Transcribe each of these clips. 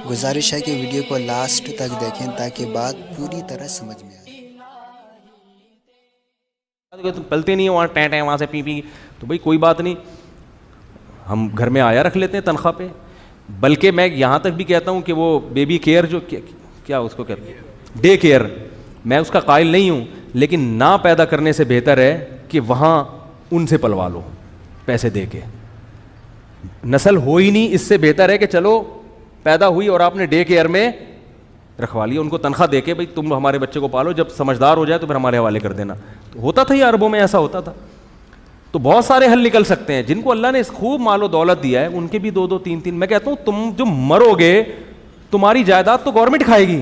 گزارش ہے کہ ویڈیو کو لاسٹ تک دیکھیں تاکہ بات پوری طرح سمجھ میں آئے. تم پلتے نہیں ہیں وہاں ٹیں ٹیں وہاں سے پی پی, تو بھائی کوئی بات نہیں, ہم گھر میں آیا رکھ لیتے ہیں تنخواہ پہ. بلکہ میں یہاں تک بھی کہتا ہوں کہ وہ بیبی کیئر جو کیا اس کو کہتے ہیں ڈے کیئر, میں اس کا قائل نہیں ہوں, لیکن نہ پیدا کرنے سے بہتر ہے کہ وہاں ان سے پلوا لو پیسے دے کے. نسل ہو ہی نہیں, اس سے بہتر ہے کہ چلو پیدا ہوئی اور آپ نے ڈے کیئر میں رکھوا لیا, ان کو تنخواہ دے کے بھائی تم ہمارے بچے کو پالو, جب سمجھدار ہو جائے تو پھر ہمارے حوالے کر دینا. تو ہوتا تھا یہ عربوں میں ایسا ہوتا تھا. تو بہت سارے حل نکل سکتے ہیں. جن کو اللہ نے خوب مال و دولت دیا ہے ان کے بھی 2 3 میں کہتا ہوں تم جو مرو گے تمہاری جائیداد تو گورنمنٹ کھائے گی.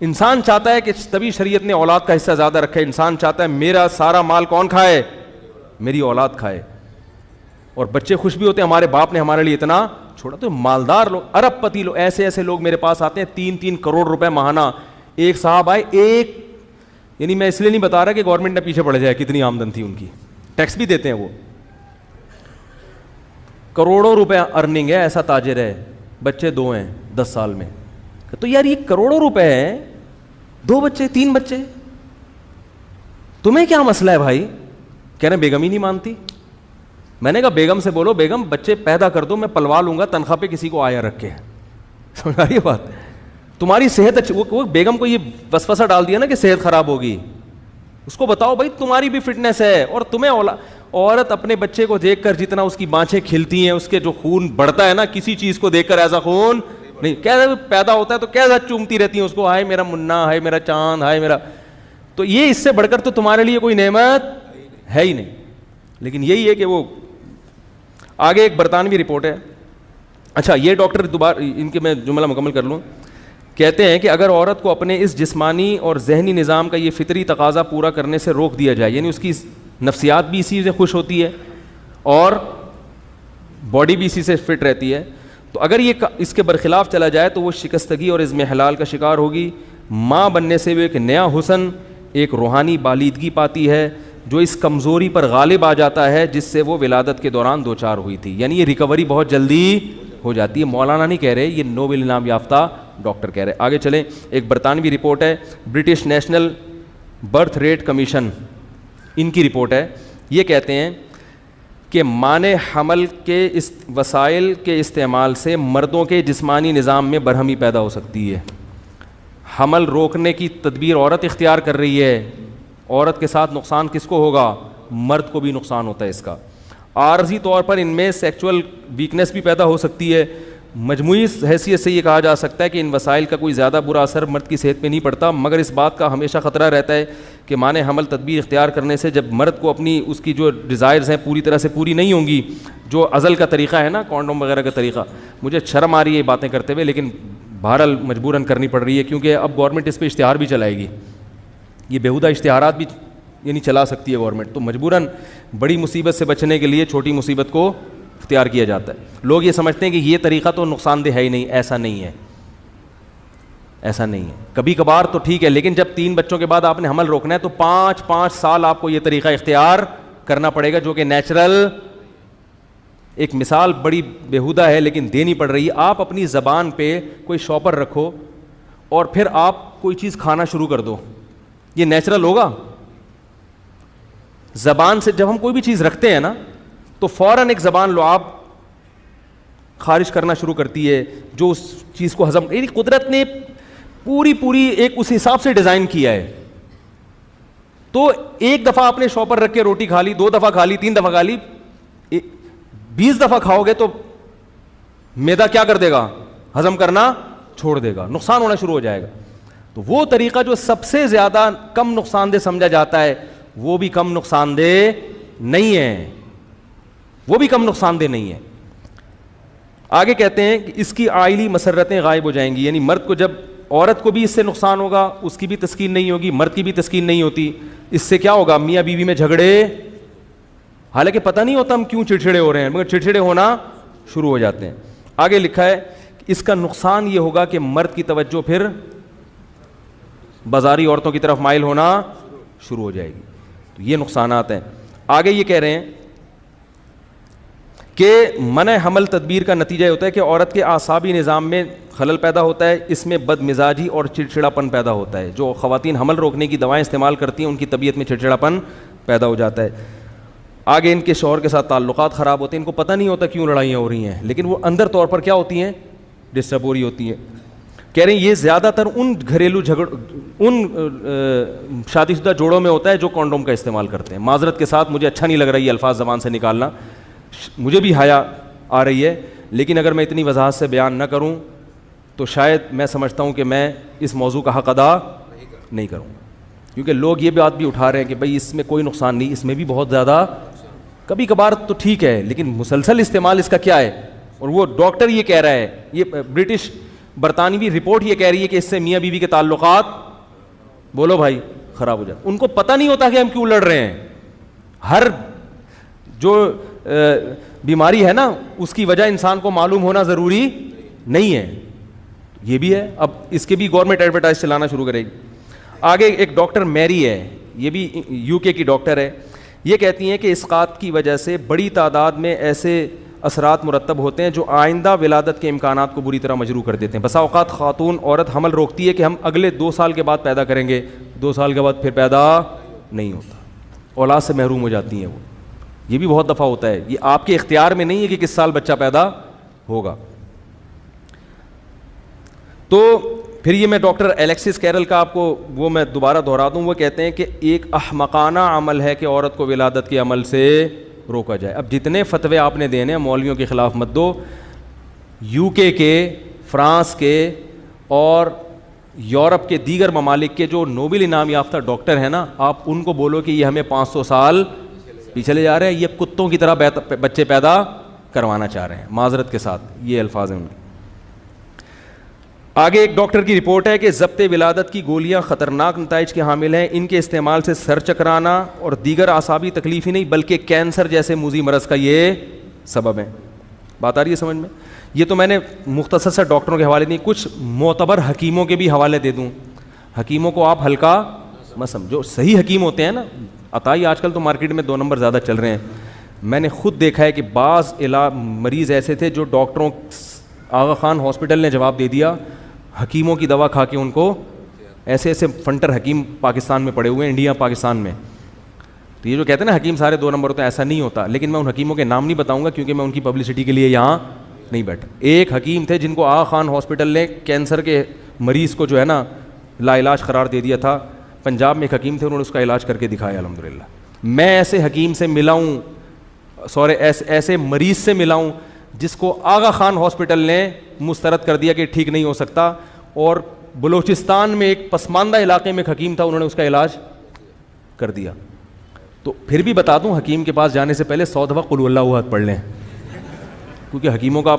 انسان چاہتا ہے کہ تبھی شریعت نے اولاد کا حصہ زیادہ رکھا ہے. انسان چاہتا ہے میرا سارا مال کون کھائے, میری اولاد کھائے. اور بچے خوش بھی ہوتے ہیں ہمارے باپ نے ہمارے لیے اتنا چھوڑا. تو مالدار لوگ, ارب پتی لوگ, ایسے لوگ میرے پاس آتے ہیں 3 کروڑ روپے ماہانہ. ایک صاحب آئے, ایک یعنی میں اس لیے نہیں بتا رہا کہ گورنمنٹ نے پیچھے پڑ جائے, کتنی آمدن تھی ان کی, ٹیکس بھی دیتے ہیں وہ, کروڑوں روپے ارننگ ہے, ایسا تاجر ہے, بچے 2 ہیں 10 سال میں. تو یار یہ کروڑوں روپے ہیں, 2 بچے 3 بچے, تمہیں کیا مسئلہ ہے بھائی؟ کہہ رہے بیگم ہی نہیں مانتی. میں نے کہا بیگم سے بولو بیگم بچے پیدا کر دو, میں پلوا لوں گا تنخواہ پہ کسی کو آیا رکھ کے. سمجھ آ رہی ہے بات؟ تمہاری صحت اچھی, وہ بیگم کو یہ وسوسہ ڈال دیا نا کہ صحت خراب ہوگی, اس کو بتاؤ بھائی تمہاری بھی فٹنس ہے, اور تمہیں عورت اپنے بچے کو دیکھ کر جتنا اس کی بانچیں کھلتی ہیں, اس کے جو خون بڑھتا ہے نا, کسی چیز کو دیکھ کر ایسا خون نہیں, کیسا پیدا ہوتا ہے تو کیسا چومتی رہتی ہیں اس کو, ہائے میرا منا, ہائے میرا چاند, ہائے میرا. تو یہ اس سے بڑھ کر تو تمہارے لیے کوئی نعمت ہے ہی نہیں. لیکن یہی ہے کہ وہ آگے ایک برطانوی رپورٹ ہے. اچھا یہ ڈاکٹر دوبارہ ان کے میں جملہ مکمل کر لوں. کہتے ہیں کہ اگر عورت کو اپنے اس جسمانی اور ذہنی نظام کا یہ فطری تقاضا پورا کرنے سے روک دیا جائے, یعنی اس کی نفسیات بھی اسی سے خوش ہوتی ہے اور باڈی بھی اسی سے فٹ رہتی ہے, تو اگر یہ اس کے برخلاف چلا جائے تو وہ شکستگی اور عزم حلال کا شکار ہوگی. ماں بننے سے وہ ایک نیا حسن, ایک روحانی بالیدگی پاتی ہے جو اس کمزوری پر غالب آ جاتا ہے جس سے وہ ولادت کے دوران دوچار ہوئی تھی. یعنی یہ ریکوری بہت جلدی ہو جاتی ہے. مولانا نہیں کہہ رہے, یہ نوبل انعام یافتہ ڈاکٹر کہہ رہے. آگے چلیں, ایک برطانوی رپورٹ ہے, British national birth rate commission, ان کی رپورٹ ہے. یہ کہتے ہیں کہ مانع حمل کے وسائل کے استعمال سے مردوں کے جسمانی نظام میں برہمی پیدا ہو سکتی ہے. حمل روکنے کی تدبیر عورت اختیار کر رہی ہے, عورت کے ساتھ نقصان کس کو ہوگا؟ مرد کو بھی نقصان ہوتا ہے اس کا. عارضی طور پر ان میں سیکچول ویکنس بھی پیدا ہو سکتی ہے. مجموعی حیثیت سے یہ کہا جا سکتا ہے کہ ان وسائل کا کوئی زیادہ برا اثر مرد کی صحت پہ نہیں پڑتا, مگر اس بات کا ہمیشہ خطرہ رہتا ہے کہ مانع حمل تدبیر اختیار کرنے سے جب مرد کو اپنی اس کی جو ڈیزائرز ہیں پوری طرح سے پوری نہیں ہوں گی, جو ازل کا طریقہ ہے نا کانڈوم وغیرہ کا طریقہ, مجھے شرم آ رہی ہے یہ باتیں کرتے ہوئے, لیکن بہرحال مجبوراً کرنی پڑ رہی ہے کیونکہ اب گورنمنٹ اس پہ اشتہار بھی چلائے گی. یہ بیہودہ اشتہارات بھی یعنی چلا سکتی ہے گورنمنٹ, تو مجبوراً بڑی مصیبت سے بچنے کے لیے چھوٹی مصیبت کو اختیار کیا جاتا ہے. لوگ یہ سمجھتے ہیں کہ یہ طریقہ تو نقصان دہ ہے ہی نہیں, ایسا نہیں ہے, ایسا نہیں ہے. کبھی کبھار تو ٹھیک ہے, لیکن جب 3 بچوں کے بعد آپ نے حمل روکنا ہے تو 5 سال آپ کو یہ طریقہ اختیار کرنا پڑے گا, جو کہ نیچرل. ایک مثال بڑی بیہودہ ہے لیکن دینی پڑ رہی ہے. آپ اپنی زبان پہ کوئی شاپر رکھو اور پھر آپ کوئی چیز کھانا شروع کر دو, یہ نیچرل ہوگا؟ زبان سے جب ہم کوئی بھی چیز رکھتے ہیں نا تو فوراً ایک زبان لعاب خارج کرنا شروع کرتی ہے جو اس چیز کو ہضم, یعنی قدرت نے پوری ایک اس حساب سے ڈیزائن کیا ہے. تو ایک دفعہ آپ نے شاپر رکھ کے روٹی کھا لی, 2 دفعہ کھا لی, 3 دفعہ کھا لی, 20 دفعہ کھاؤ گے تو معدہ کیا کر دے گا؟ ہضم کرنا چھوڑ دے گا, نقصان ہونا شروع ہو جائے گا. تو وہ طریقہ جو سب سے زیادہ کم نقصان دہ سمجھا جاتا ہے وہ بھی کم نقصان دہ نہیں ہے, وہ بھی کم نقصان دہ نہیں ہے. آگے کہتے ہیں کہ اس کی عائلی مسرتیں غائب ہو جائیں گی, یعنی مرد کو جب عورت کو بھی اس سے نقصان ہوگا, اس کی بھی تسکین نہیں ہوگی, مرد کی بھی تسکین نہیں ہوتی. اس سے کیا ہوگا؟ میاں بیوی میں جھگڑے, حالانکہ پتہ نہیں ہوتا ہم کیوں چڑچڑے ہو رہے ہیں, مگر چڑچڑے ہونا شروع ہو جاتے ہیں. آگے لکھا ہے کہ اس کا نقصان یہ ہوگا کہ مرد کی توجہ پھر بازاری عورتوں کی طرف مائل ہونا شروع ہو جائے گی. تو یہ نقصانات ہیں. آگے یہ کہہ رہے ہیں کہ منع حمل تدبیر کا نتیجہ ہوتا ہے کہ عورت کے اعصابی نظام میں خلل پیدا ہوتا ہے, اس میں بد مزاجی اور چڑچڑاپن پیدا ہوتا ہے. جو خواتین حمل روکنے کی دوائیں استعمال کرتی ہیں ان کی طبیعت میں چڑچڑاپن پیدا ہو جاتا ہے. آگے ان کے شوہر کے ساتھ تعلقات خراب ہوتے ہیں, ان کو پتہ نہیں ہوتا کیوں لڑائیاں ہو رہی ہیں, لیکن وہ اندر طور پر کیا ہوتی ہیں, ڈسٹرب ہو رہی ہوتی ہیں. کہہ رہے ہیں یہ زیادہ تر ان گھریلو ان شادی شدہ جوڑوں میں ہوتا ہے جو کانڈوم کا استعمال کرتے ہیں. معذرت کے ساتھ مجھے اچھا نہیں لگ رہا یہ الفاظ زبان سے نکالنا, مجھے بھی حیا آ رہی ہے, لیکن اگر میں اتنی وضاحت سے بیان نہ کروں تو شاید میں سمجھتا ہوں کہ میں اس موضوع کا حق ادا نہیں کروں, کیونکہ لوگ یہ بات بھی اٹھا رہے ہیں کہ بھئی اس میں کوئی نقصان نہیں, اس میں بھی بہت زیادہ کبھی کبھار تو ٹھیک ہے, لیکن مسلسل استعمال اس کا کیا ہے. اور وہ ڈاکٹر یہ کہہ رہا ہے, یہ برٹش برطانوی رپورٹ یہ کہہ رہی ہے کہ اس سے میاں بیوی کے تعلقات, بولو بھائی, خراب ہو جاتے. ان کو پتہ نہیں ہوتا کہ ہم کیوں لڑ رہے ہیں. ہر جو بیماری ہے نا اس کی وجہ انسان کو معلوم ہونا ضروری نہیں ہے, یہ بھی ہے. اب اس کے بھی گورنمنٹ ایڈورٹائز چلانا شروع کرے گی. آگے ایک ڈاکٹر میری ہے, یہ بھی یو کے کی ڈاکٹر ہے, یہ کہتی ہیں کہ اسقاط کی وجہ سے بڑی تعداد میں ایسے اثرات مرتب ہوتے ہیں جو آئندہ ولادت کے امکانات کو بری طرح مجروح کر دیتے ہیں. بسا اوقات خاتون عورت حمل روکتی ہے کہ ہم اگلے 2 سال کے بعد پیدا کریں گے, 2 سال کے بعد پھر پیدا نہیں ہوتا, اولاد سے محروم ہو جاتی ہیں وہ. یہ بھی بہت دفعہ ہوتا ہے, یہ آپ کے اختیار میں نہیں ہے کہ کس سال بچہ پیدا ہوگا. تو پھر یہ میں ڈاکٹر الیکسس کیرل کا آپ کو وہ میں دوبارہ دہرا دوں, وہ کہتے ہیں کہ ایک احمقانہ عمل ہے کہ عورت کو ولادت کے عمل سے روکا جائے. اب جتنے فتوے آپ نے دینے ہیں مولویوں کے خلاف مت دو. یو کے, فرانس کے اور یورپ کے دیگر ممالک کے جو نوبل انعام یافتہ ڈاکٹر ہیں نا, آپ ان کو بولو کہ یہ ہمیں 500 سال پیچھے لے جا رہے ہیں, یہ کتوں کی طرح بچے پیدا کروانا چاہ رہے ہیں. معذرت کے ساتھ یہ الفاظ ہیں ان کے. آگے ایک ڈاکٹر کی رپورٹ ہے کہ ضبط ولادت کی گولیاں خطرناک نتائج کے حامل ہیں. ان کے استعمال سے سر چکرانا اور دیگر اعصابی تکلیف ہی نہیں بلکہ کینسر جیسے موذی مرض کا یہ سبب ہے. بات آ رہی ہے سمجھ میں؟ یہ تو میں نے مختصر سے ڈاکٹروں کے حوالے نہیں, کچھ معتبر حکیموں کے بھی حوالے دے دوں. حکیموں کو آپ ہلکا مت سمجھو, صحیح حکیم ہوتے ہیں نا. عطائی آج کل تو مارکیٹ میں 2 نمبر زیادہ چل رہے ہیں. میں نے خود دیکھا ہے کہ بعض مریض ایسے تھے جو ڈاکٹروں, آغا خان ہاسپٹل نے جواب دے دیا, حکیموں کی دوا کھا کے ان کو ایسے ایسے فنٹر حکیم پاکستان میں پڑے ہوئے ہیں, انڈیا پاکستان میں. تو یہ جو کہتے ہیں نا حکیم سارے 2 نمبر ہوتے ہیں, ایسا نہیں ہوتا. لیکن میں ان حکیموں کے نام نہیں بتاؤں گا کیونکہ میں ان کی پبلسٹی کے لیے یہاں نہیں بیٹھا. ایک حکیم تھے جن کو آغا خان ہاسپٹل نے کینسر کے مریض کو جو ہے نا لا علاج قرار دے دیا تھا. پنجاب میں ایک حکیم تھے, انہوں نے اس کا علاج کر کے دکھایا الحمدللہ. میں ایسے حکیم سے ملا ہوں, ایسے مریض سے ملا ہوں جس کو آغا خان ہاسپٹل نے مسترد کر دیا کہ ٹھیک نہیں ہو سکتا, اور بلوچستان میں ایک پسماندہ علاقے میں ایک حکیم تھا, انہوں نے اس کا علاج کر دیا. تو پھر بھی بتا دوں, حکیم کے پاس جانے سے پہلے 100 دفعہ قل اللہ احد پڑھ لیں, کیونکہ حکیموں کا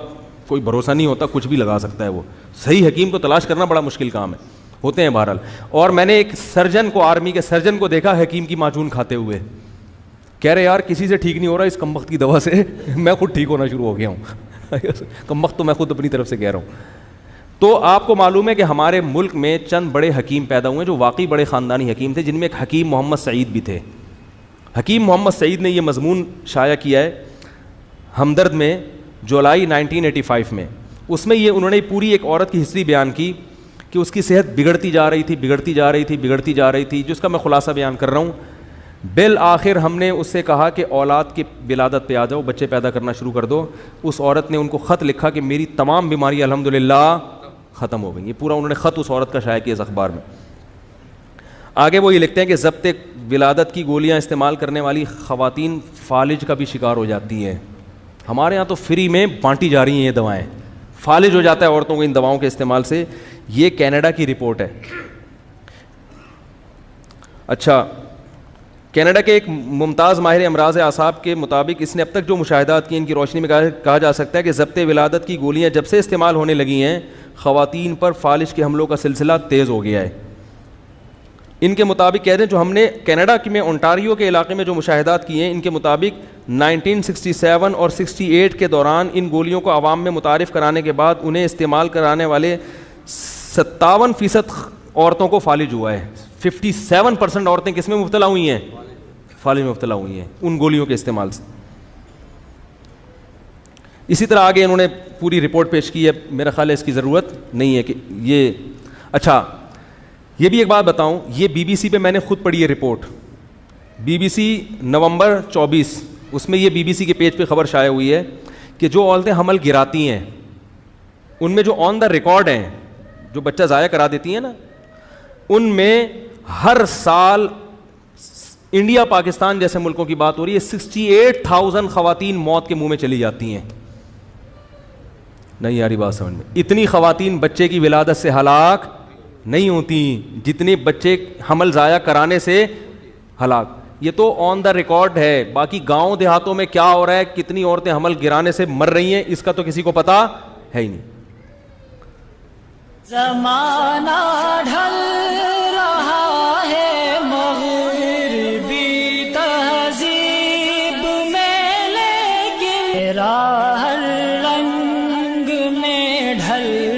کوئی بھروسہ نہیں ہوتا, کچھ بھی لگا سکتا ہے وہ. صحیح حکیم کو تلاش کرنا بڑا مشکل کام ہے, ہوتے ہیں بہرحال. اور میں نے ایک سرجن کو, آرمی کے سرجن کو دیکھا حکیم کی معجون کھاتے ہوئے, کہہ رہے یار کسی سے ٹھیک نہیں ہو رہا, اس کمبخت کی دوا سے میں خود ٹھیک ہونا شروع ہو گیا ہوں. کمبخت تو میں خود اپنی طرف سے کہہ رہا ہوں. تو آپ کو معلوم ہے کہ ہمارے ملک میں چند بڑے حکیم پیدا ہوئے جو واقعی بڑے خاندانی حکیم تھے, جن میں ایک حکیم محمد سعید بھی تھے. حکیم محمد سعید نے یہ مضمون شائع کیا ہے ہمدرد میں جولائی 1985 میں. اس میں یہ انہوں نے پوری ایک عورت کی ہسٹری بیان کی کہ اس کی صحت بگڑتی جا رہی تھی, جس کا میں خلاصہ بیان کر رہا ہوں. بالآخر ہم نے اس سے کہا کہ اولاد کی ولادت پہ آ جاؤ, بچے پیدا کرنا شروع کر دو. اس عورت نے ان کو خط لکھا کہ میری تمام بیماری الحمدللہ ختم ہو گئی. یہ پورا انہوں نے خط اس عورت کا شائع کیا اس اخبار میں. آگے وہ یہ لکھتے ہیں کہ ضبط ولادت کی گولیاں استعمال کرنے والی خواتین فالج کا بھی شکار ہو جاتی ہیں. ہمارے یہاں تو فری میں بانٹی جا رہی ہیں یہ دوائیں. فالج ہو جاتا ہے عورتوں کو ان دواؤں کے استعمال سے. یہ کینیڈا کی رپورٹ ہے. اچھا, کینیڈا کے ایک ممتاز ماہر امراض اعصاب کے مطابق اس نے اب تک جو مشاہدات کی ان کی روشنی میں کہا جا سکتا ہے کہ ضبط ولادت کی گولیاں جب سے استعمال ہونے لگی ہیں خواتین پر فالج کے حملوں کا سلسلہ تیز ہو گیا ہے. ان کے مطابق کہہ دیں جو ہم نے کینیڈا میں اونٹاریو کے علاقے میں جو مشاہدات کیے ہیں, ان کے مطابق 1967 اور 68 کے دوران ان گولیوں کو عوام میں متعارف کرانے کے بعد انہیں استعمال کرانے والے 57% عورتوں کو فالج ہوا ہے. 57% عورتیں کس میں مبتلا ہوئی ہیں؟ فالج میں مبتلا ہوئی ہیں ان گولیوں کے استعمال سے. اسی طرح آگے انہوں نے پوری رپورٹ پیش کی ہے, میرا خیال ہے اس کی ضرورت نہیں ہے کہ یہ. اچھا یہ بھی ایک بات بتاؤں, یہ بی بی سی پہ میں نے خود پڑھی ہے رپورٹ, بی بی سی نومبر 24, اس میں یہ بی بی سی کے پیج پہ خبر شائع ہوئی ہے کہ جو عورتیں حمل گراتی ہیں ان میں جو آن دا ریکارڈ ہیں, جو بچہ ضائع کرا دیتی ہیں نا, ان میں ہر سال انڈیا پاکستان جیسے ملکوں کی بات ہو رہی ہے 68,000 خواتین موت کے منہ میں چلی جاتی ہیں. نہیں یاری بات سمجھ میں, اتنی خواتین بچے کی ولادت سے ہلاک نہیں ہوتی جتنے بچے حمل ضائع کرانے سے ہلاک. یہ تو آن دا ریکارڈ ہے, باقی گاؤں دیہاتوں میں کیا ہو رہا ہے, کتنی عورتیں حمل گرانے سے مر رہی ہیں, اس کا تو کسی کو پتا ہے ہی نہیں. زمانہ ڈھل رہا ہے مغربی تہذیب میں, لیکن میرا ہر رنگ میں ڈھل